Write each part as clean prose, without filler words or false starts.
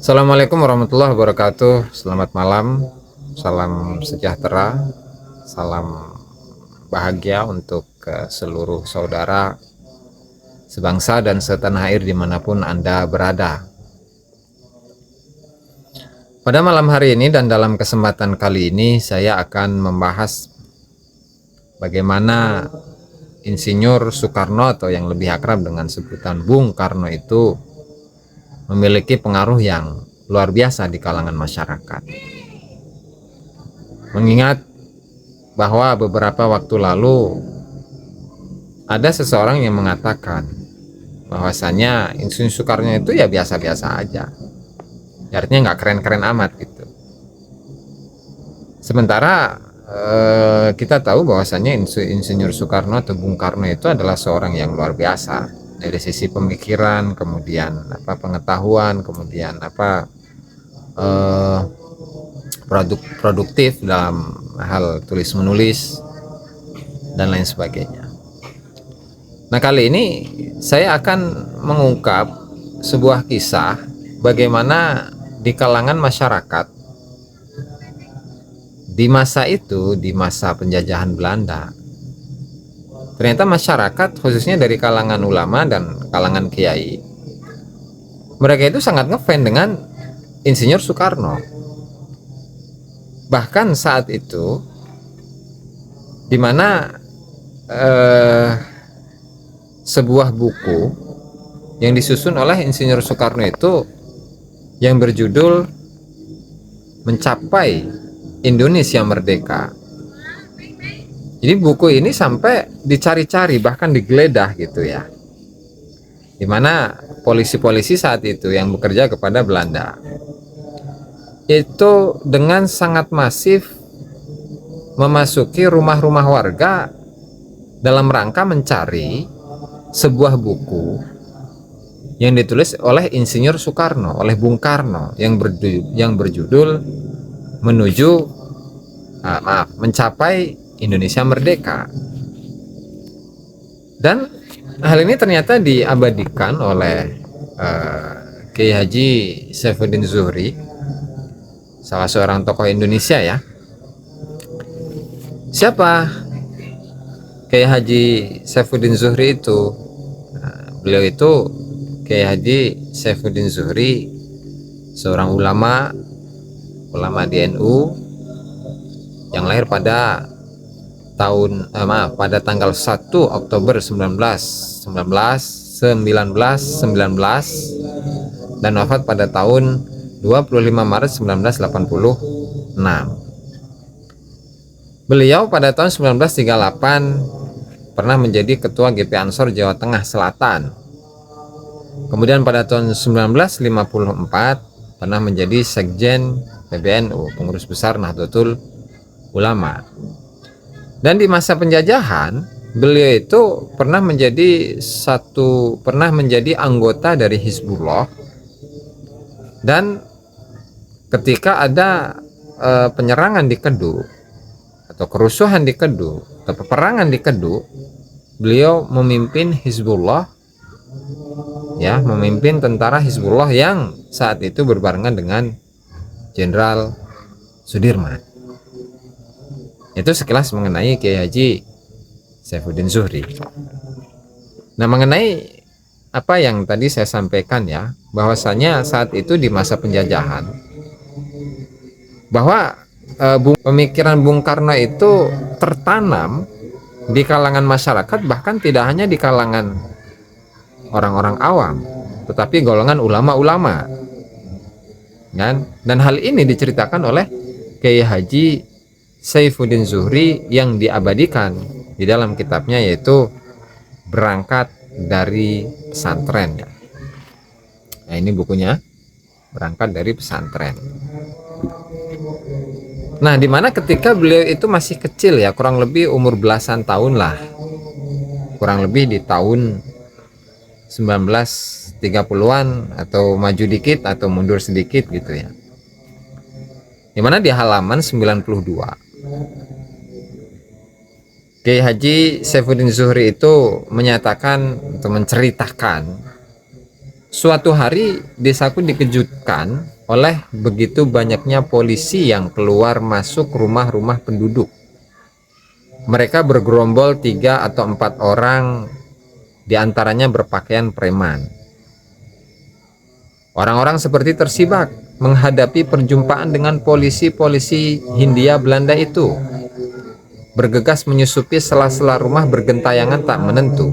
Assalamualaikum warahmatullahi wabarakatuh. Selamat malam, salam sejahtera, salam bahagia untuk seluruh saudara sebangsa dan setanah air dimanapun Anda berada. Pada malam hari ini dan dalam kesempatan kali ini saya akan membahas bagaimana Insinyur Soekarno atau yang lebih akrab dengan sebutan Bung Karno itu memiliki pengaruh yang luar biasa di kalangan masyarakat. Mengingat bahwa beberapa waktu lalu ada seseorang yang mengatakan bahwasanya Insinyur Soekarno itu ya biasa-biasa aja. Artinya nggak keren-keren amat gitu. Sementara kita tahu bahwasanya Insinyur Soekarno atau Bung Karno itu adalah seorang yang luar biasa dari sisi pemikiran, kemudian pengetahuan, kemudian produktif dalam hal tulis menulis dan lain sebagainya. Nah, kali ini saya akan mengungkap sebuah kisah bagaimana di kalangan masyarakat di masa itu, di masa penjajahan Belanda, ternyata masyarakat khususnya dari kalangan ulama dan kalangan kiai, mereka itu sangat ngefans dengan Insinyur Soekarno. Bahkan saat itu di mana sebuah buku yang disusun oleh Insinyur Soekarno itu yang berjudul Mencapai Indonesia Merdeka. Jadi buku ini sampai dicari-cari, bahkan digeledah gitu ya. Dimana polisi-polisi saat itu yang bekerja kepada Belanda itu dengan sangat masif memasuki rumah-rumah warga dalam rangka mencari sebuah buku yang ditulis oleh Insinyur Soekarno, oleh Bung Karno yang berjudul Mencapai Indonesia Merdeka. Dan hal ini ternyata diabadikan oleh Kiai Haji Saifuddin Zuhri, salah seorang tokoh Indonesia ya. Siapa Kiai Haji Saifuddin Zuhri itu? Beliau itu Kiai Haji Saifuddin Zuhri, seorang ulama di NU yang lahir pada tanggal 1 Oktober 1919 dan wafat pada tahun 25 Maret 1986. Beliau pada tahun 1938 pernah menjadi ketua GP Ansor Jawa Tengah Selatan. Kemudian pada tahun 1954 pernah menjadi Sekjen PBNU, pengurus besar Nahdlatul Ulama. Dan di masa penjajahan, beliau itu pernah menjadi anggota dari Hizbullah. Dan ketika ada penyerangan di Kedu atau kerusuhan di Kedu atau peperangan di Kedu, beliau memimpin Hizbullah, ya, memimpin tentara Hizbullah yang saat itu berbarengan dengan Jenderal Sudirman. Itu sekilas mengenai Kiai Haji Saifuddin Zuhri. Nah, mengenai apa yang tadi saya sampaikan ya, bahwasanya saat itu di masa penjajahan, bahwa pemikiran Bung Karno itu tertanam di kalangan masyarakat, bahkan tidak hanya di kalangan orang-orang awam, tetapi golongan ulama-ulama. Dan hal ini diceritakan oleh Kiai Haji Saifuddin Zuhri yang diabadikan di dalam kitabnya, yaitu Berangkat dari Pesantren. Nah, ini bukunya, Berangkat dari Pesantren. Nah, dimana ketika beliau itu masih kecil ya, kurang lebih umur belasan tahun lah, kurang lebih di tahun 1930-an atau maju dikit atau mundur sedikit gitu ya. Dimana di halaman 92 Kiai Haji Saifuddin Zuhri itu menyatakan atau menceritakan Suatu hari desaku dikejutkan oleh begitu banyaknya polisi yang keluar masuk rumah-rumah penduduk. Mereka bergerombol 3 atau 4 orang, diantaranya berpakaian preman. Orang-orang seperti tersibak menghadapi perjumpaan dengan polisi-polisi Hindia Belanda itu. Bergegas menyusupi sela-sela rumah bergentayangan tak menentu.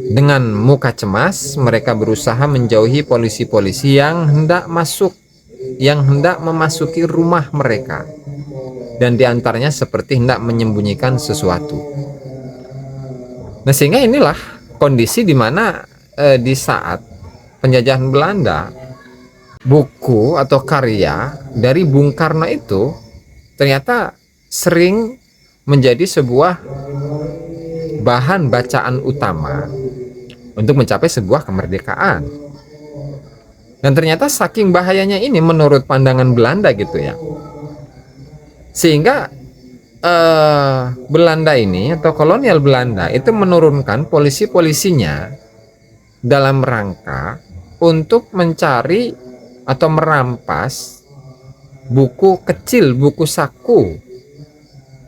Dengan muka cemas, mereka berusaha menjauhi polisi-polisi yang hendak memasuki rumah mereka. Dan diantaranya seperti hendak menyembunyikan sesuatu. Nah, sehingga inilah kondisi di mana di saat penjajahan Belanda, buku atau karya dari Bung Karno itu ternyata sering menjadi sebuah bahan bacaan utama untuk mencapai sebuah kemerdekaan. Dan ternyata saking bahayanya ini menurut pandangan Belanda gitu ya, sehingga Belanda ini atau kolonial Belanda itu menurunkan polisi-polisinya dalam rangka untuk mencari atau merampas buku kecil, buku saku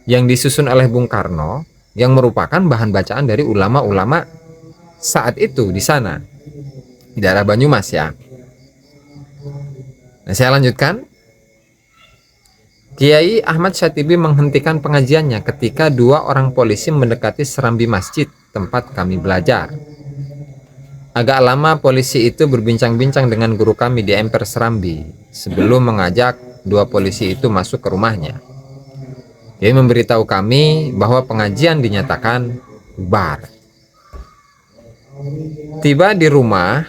yang disusun oleh Bung Karno yang merupakan bahan bacaan dari ulama-ulama saat itu di sana, di daerah Banyumas ya. Nah, saya lanjutkan. Kiai Ahmad Syatibi menghentikan pengajiannya ketika 2 orang polisi mendekati serambi masjid tempat kami belajar. Agak lama polisi itu berbincang-bincang dengan guru kami di emper serambi sebelum mengajak 2 polisi itu masuk ke rumahnya. Dia memberitahu kami bahwa pengajian dinyatakan bubar. Tiba di rumah,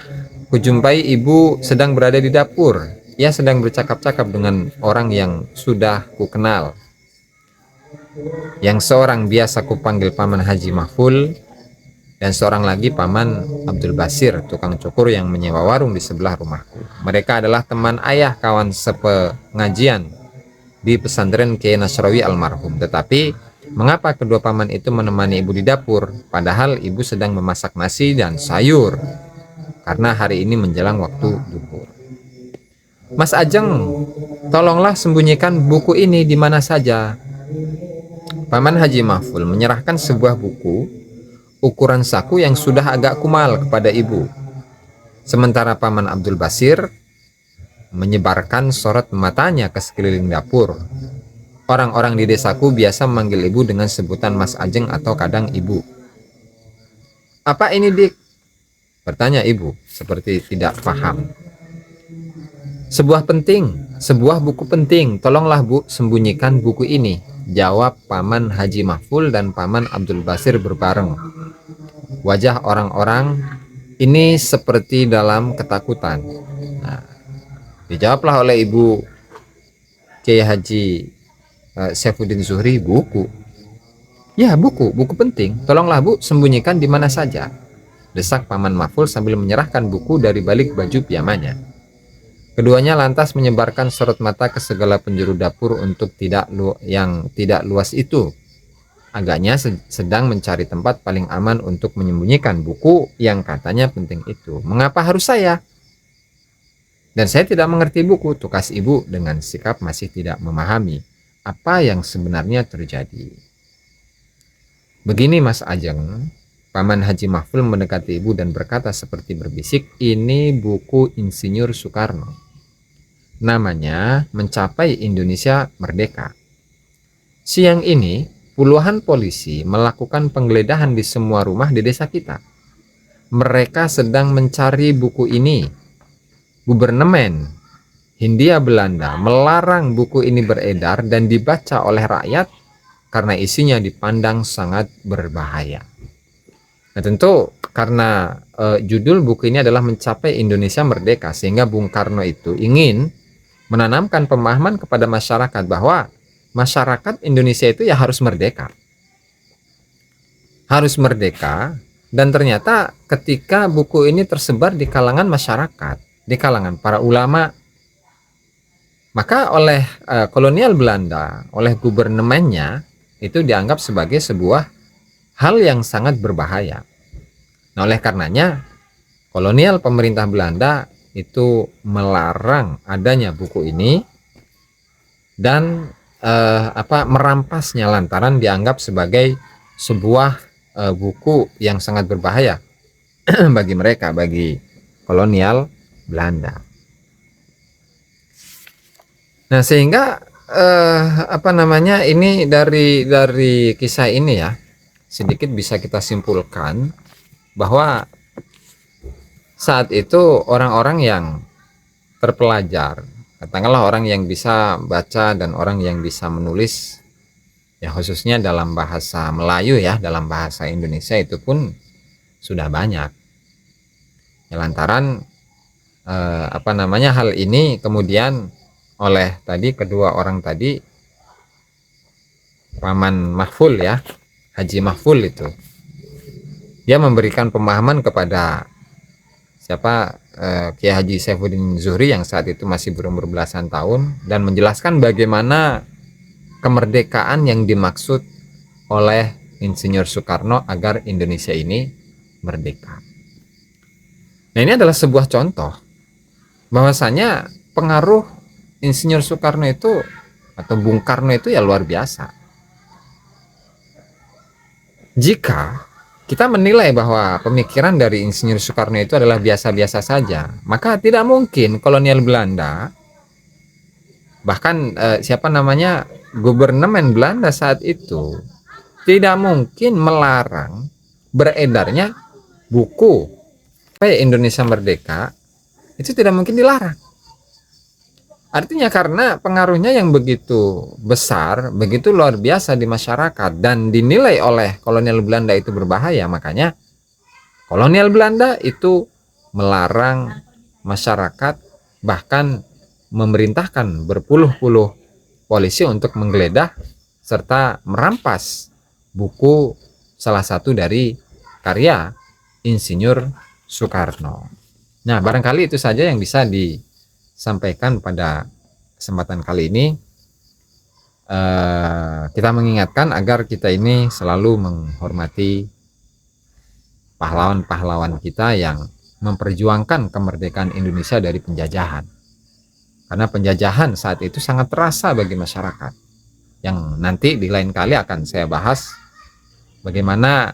kujumpai ibu sedang berada di dapur. Ia sedang bercakap-cakap dengan orang yang sudah kukenal, yang seorang biasa kupanggil Paman Haji Mahful, dan seorang lagi Paman Abdul Basir, tukang cukur yang menyewa warung di sebelah rumahku. Mereka adalah teman ayah kawan sepengajian di pesantren Kiai Nasrawi almarhum. Tetapi mengapa kedua paman itu menemani ibu di dapur, padahal ibu sedang memasak nasi dan sayur, karena hari ini menjelang waktu duhur. Mas Ajeng, tolonglah sembunyikan buku ini di mana saja. Paman Haji Mahful menyerahkan sebuah buku ukuran saku yang sudah agak kumal kepada ibu. Sementara Paman Abdul Basir menyebarkan sorot matanya ke sekeliling dapur. Orang-orang di desaku biasa memanggil ibu dengan sebutan Mas Ajeng atau kadang ibu. Apa ini, Dik? Bertanya ibu, seperti tidak paham. Sebuah buku penting. Tolonglah Bu, sembunyikan buku ini, jawab Paman Haji Mahful dan Paman Abdul Basir berbareng. Wajah orang-orang ini seperti dalam ketakutan. Nah, dijawablah oleh Ibu Kiai Haji Saifuddin Zuhri, buku. Ya, buku penting. Tolonglah Bu, sembunyikan di mana saja, desak Paman Mahful sambil menyerahkan buku dari balik baju piyamanya. Keduanya lantas menyebarkan sorot mata ke segala penjuru dapur untuk yang tidak luas itu. Agaknya sedang mencari tempat paling aman untuk menyembunyikan buku yang katanya penting itu. Mengapa harus saya? Dan saya tidak mengerti buku, tukas ibu dengan sikap masih tidak memahami apa yang sebenarnya terjadi. Begini Mas Ajeng, Paman Haji Mahful mendekati ibu dan berkata seperti berbisik, ini buku Insinyur Soekarno. Namanya Mencapai Indonesia Merdeka. Siang ini, puluhan polisi melakukan penggeledahan di semua rumah di desa kita. Mereka sedang mencari buku ini. Gubernemen Hindia Belanda melarang buku ini beredar dan dibaca oleh rakyat karena isinya dipandang sangat berbahaya. Nah, tentu karena judul buku ini adalah Mencapai Indonesia Merdeka, sehingga Bung Karno itu ingin menanamkan pemahaman kepada masyarakat bahwa masyarakat Indonesia itu ya harus merdeka. Harus merdeka, dan ternyata ketika buku ini tersebar di kalangan masyarakat, di kalangan para ulama, maka oleh kolonial Belanda, oleh gubernemennya, itu dianggap sebagai sebuah hal yang sangat berbahaya. Nah, oleh karenanya kolonial pemerintah Belanda itu melarang adanya buku ini dan merampasnya lantaran dianggap sebagai sebuah buku yang sangat berbahaya bagi mereka, bagi kolonial Belanda. Nah, sehingga ini dari kisah ini ya, sedikit bisa kita simpulkan bahwa saat itu orang-orang yang terpelajar, katakanlah orang yang bisa baca dan orang yang bisa menulis, ya khususnya dalam bahasa Melayu ya, dalam bahasa Indonesia itu pun sudah banyak. Ya, lantaran hal ini kemudian oleh tadi kedua orang tadi, Paman Mahful ya, Haji Mahful itu, dia memberikan pemahaman kepada Kiai Haji Saifuddin Zuhri yang saat itu masih berumur belasan tahun, dan menjelaskan bagaimana kemerdekaan yang dimaksud oleh Insinyur Soekarno agar Indonesia ini merdeka. Nah, ini adalah sebuah contoh bahwasanya pengaruh Insinyur Soekarno itu atau Bung Karno itu ya luar biasa. Jika kita menilai bahwa pemikiran dari Insinyur Soekarno itu adalah biasa-biasa saja, maka tidak mungkin kolonial Belanda, bahkan Gubernmen Belanda saat itu tidak mungkin melarang beredarnya buku Indonesia Merdeka. Itu tidak mungkin dilarang. Artinya karena pengaruhnya yang begitu besar, begitu luar biasa di masyarakat, dan dinilai oleh kolonial Belanda itu berbahaya, makanya kolonial Belanda itu melarang masyarakat, bahkan memerintahkan berpuluh-puluh polisi untuk menggeledah serta merampas buku salah satu dari karya Insinyur Soekarno. Nah, barangkali itu saja yang bisa disampaikan pada kesempatan kali ini. Kita mengingatkan agar kita ini selalu menghormati pahlawan-pahlawan kita yang memperjuangkan kemerdekaan Indonesia dari penjajahan. Karena penjajahan saat itu sangat terasa bagi masyarakat. Yang nanti di lain kali akan saya bahas bagaimana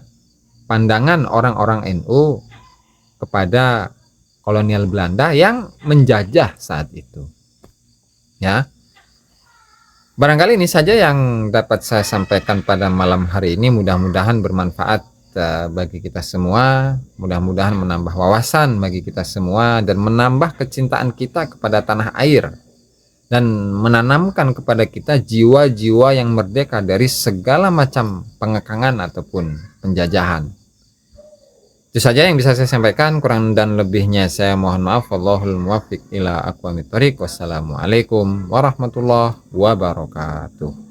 pandangan orang-orang NU kepada kolonial Belanda yang menjajah saat itu. Ya. Barangkali ini saja yang dapat saya sampaikan pada malam hari ini. Mudah-mudahan bermanfaat bagi kita semua, mudah-mudahan menambah wawasan bagi kita semua dan menambah kecintaan kita kepada tanah air dan menanamkan kepada kita jiwa-jiwa yang merdeka dari segala macam pengekangan ataupun penjajahan. Itu saja yang bisa saya sampaikan, kurang dan lebihnya saya mohon maaf. Wallahul muwaffiq ila aqwamit thoriq. Wassalamualaikum warahmatullahi wabarakatuh.